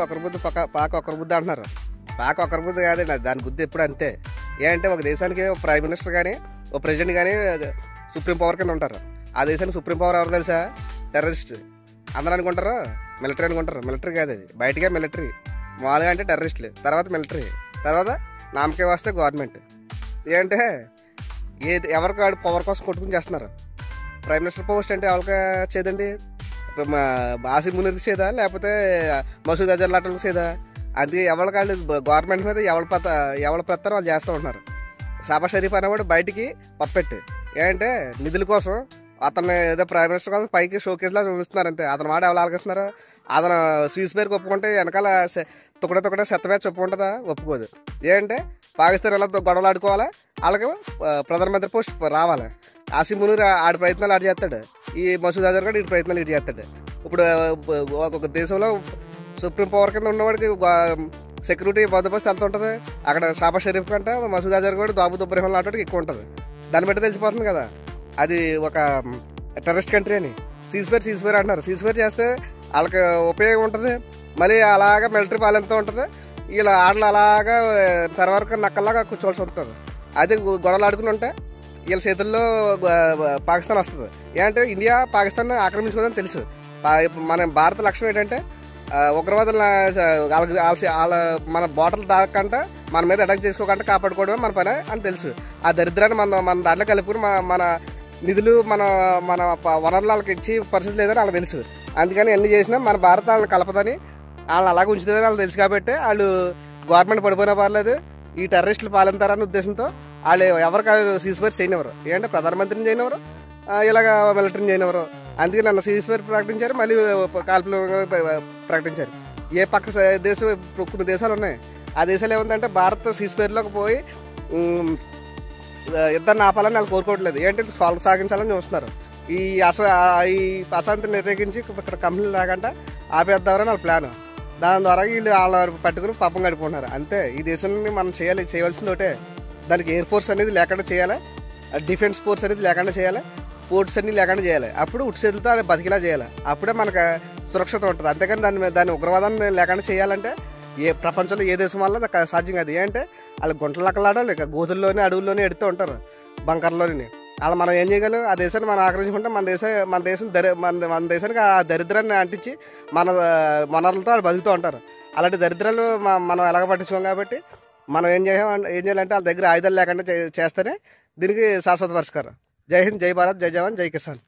ఒకరి బుద్ధి పాక ఒకరి బుద్ధి అంటున్నారు. పాక ఒకరి బుద్ధి కాదండి, దాని బుద్ధి ఎప్పుడు అంతే. ఏంటంటే ఒక దేశానికి ప్రైమ్ మినిస్టర్ కానీ ఓ ప్రెసిడెంట్ కానీ సుప్రీం పవర్ కింద ఉంటారు. ఆ దేశానికి సుప్రీం పవర్ ఎవరు తెలుసా? టెర్రరిస్ట్. అందరూ అనుకుంటారు మిలిటరీ అనుకుంటారు. మిలిటరీ కాదు అది, బయటకే మిలిటరీ. మామూలుగా అంటే టెర్రరిస్టులు, తర్వాత మిలిటరీ, తర్వాత నామకే వస్తే గవర్నమెంట్. ఏంటంటే ఎవరికి వాడు పవర్ కోసం కొట్టుకుని చేస్తున్నారు. ప్రైమ్ మినిస్టర్ పోస్ట్ అంటే ఎవరికి చేదండి? ఆసిఫ్ మునీర్కి చేదా, లేకపోతే మసూద్ అజర్ లాంటి చేదా? అది ఎవరికి వాళ్ళు గవర్నమెంట్ మీద ఎవరి పెడతారో వాళ్ళు చేస్తూ ఉంటున్నారు. షాబాజ్ షరీఫ్ అనేవాడు బయటికి పప్పెట్టు. ఏంటంటే నిధుల కోసం అతను ఏదో ప్రైమ్ మినిస్టర్ కోసం పైకి షోకేస్లా చూపిస్తున్నారు అంతే. అతను మాట ఎవరు ఆలకిస్తున్నారు? అతను స్వీస్ పేరుకి ఒప్పుకుంటే వెనకాల తుకడే చెత్త మీద ఒప్పుకుంటుందా? ఒప్పుకోదు. ఏంటంటే పాకిస్తాన్ ఎలా గొడవలు ఆడుకోవాలా, వాళ్ళకి ప్రధానమంత్రి పోస్ట్ రావాలి. ఆసిఫ్ మునీర్ ఆడి ప్రయత్నాలు ఆడి చేస్తాడు, ఈ మసూద్ అజర్ కూడా ఈ ప్రయత్నాలు ఇటు చేస్తాడు. ఇప్పుడు ఒక దేశంలో సుప్రీం పవర్ కింద ఉన్నవాడికి సెక్యూరిటీ బందోబస్తు ఎంత ఉంటుంది? అక్కడ షాబాజ్ షరీఫ్ కంటే మసూద్ అజర్ కూడా దాబూద్ ఇబ్రహీం లాంటి ఎక్కువ ఉంటుంది. దాన్ని బట్టి తెలిసిపోతుంది కదా అది ఒక టెర్రరిస్ట్ కంట్రీ అని. సీజ్ఫైర్ అంటున్నారు. సీజ్ఫైర్ చేస్తే వాళ్ళకి ఉపయోగం ఉంటుంది, మళ్ళీ అలాగా మిలిటరీ పాలనతో ఉంటుంది. వీళ్ళ ఆటలు అలాగా తర్వాత నక్కల్లాగా కూర్చోవలసి ఉంటుంది. అది గొడవలు ఆడుకుని ఉంటే వీళ్ళ చేతుల్లో పాకిస్తాన్ వస్తుంది. ఏంటంటే ఇండియా పాకిస్తాన్ ఆక్రమించుకుందని తెలుసు. మన భారత లక్ష్యం ఏంటంటే ఉగ్రవాదుల వాళ్ళ మన బాటలు దాకంటే మన మీద అటాక్ చేసుకోకుండా కాపాడుకోవడమే మన పని అని తెలుసు. ఆ దరిద్రాన్ని మన దాంట్లో కలుపుకుని మన నిధులు మన మన వనరులు వాళ్ళకి ఇచ్చి పరిస్థితి లేదని వాళ్ళకి తెలుసు. అందుకని ఎన్ని చేసినా మన భారత వాళ్ళని కలపదని, వాళ్ళని అలాగే ఉంచుతుందని వాళ్ళకి తెలుసు. కాబట్టి వాళ్ళు గవర్నమెంట్ పడిపోయినా పర్లేదు, ఈ టెర్రరిస్టులు పాలింతారనే ఉద్దేశంతో వాళ్ళు ఎవరికి సీజ్ఫైర్ చేయనివ్వరు. ఏంటంటే ప్రధానమంత్రిని చేయనివ్వరు, ఇలాగ మిలిటరీని చేయనివ్వరు. అందుకే నన్ను సీజ్ఫైర్ ప్రకటించారు, మళ్ళీ కాల్పులు ప్రకటించారు. ఏ పక్క దేశం కొన్ని దేశాలు ఉన్నాయి. ఆ దేశాలు ఏముందంటే భారత్ సీజ్ఫైర్లోకి పోయి యుద్ధాన్ని ఆపాలని వాళ్ళు కోరుకోవట్లేదు. ఏంటంటే కొనసాగించాలని చూస్తున్నారు. ఈ అశాంతిని వ్యతిరేకించి ఇక్కడ కంపెనీలు లేకుండా ఆపేద్దామని వాళ్ళ ప్లాన్. దాని ద్వారా వీళ్ళు వాళ్ళ పట్టుకుని పాపం గడిపోతున్నారు అంతే. ఈ దేశాన్ని మనం చేయవలసింది ఒకటే, దానికి ఎయిర్ ఫోర్స్ అనేది లేకుండా చేయాలి, డిఫెన్స్ ఫోర్స్ అనేది లేకుండా చేయాలి, పోర్ట్స్ అన్ని లేకుండా చేయాలి. అప్పుడు ఉట్టి చేతులతో అది బతికిలా చేయాలి. అప్పుడే మనకు సురక్షిత ఉంటుంది. అంతేకాని దాని ఉగ్రవాదాన్ని లేకుండా చేయాలంటే ప్రపంచంలో ఏ దేశం వల్ల సాధ్యం కాదు. ఏంటంటే వాళ్ళు గుంటలు లక్కలాడో లేక గోతుల్లోనే అడవుల్లోనే ఎడుతూ ఉంటారు, బంకర్లోని. అలా మనం ఏం చేయగలం? ఆ దేశాన్ని మనం ఆక్రమించుకుంటే మన దేశానికి ఆ దరిద్రాన్ని అంటించి మన వనరులతో వాళ్ళు బతుకుతూ ఉంటారు. అలాంటి దరిద్రాలు మనం ఎలాగ పట్టించుకోం. కాబట్టి మనం ఏం చేయాలంటే వాళ్ళ దగ్గర ఆయుధాలు లేకుండా చేస్తేనే దీనికి శాశ్వత పరిష్కారం. జై హింద్, జై భారత్, జై జవాన్, జై కిసాన్.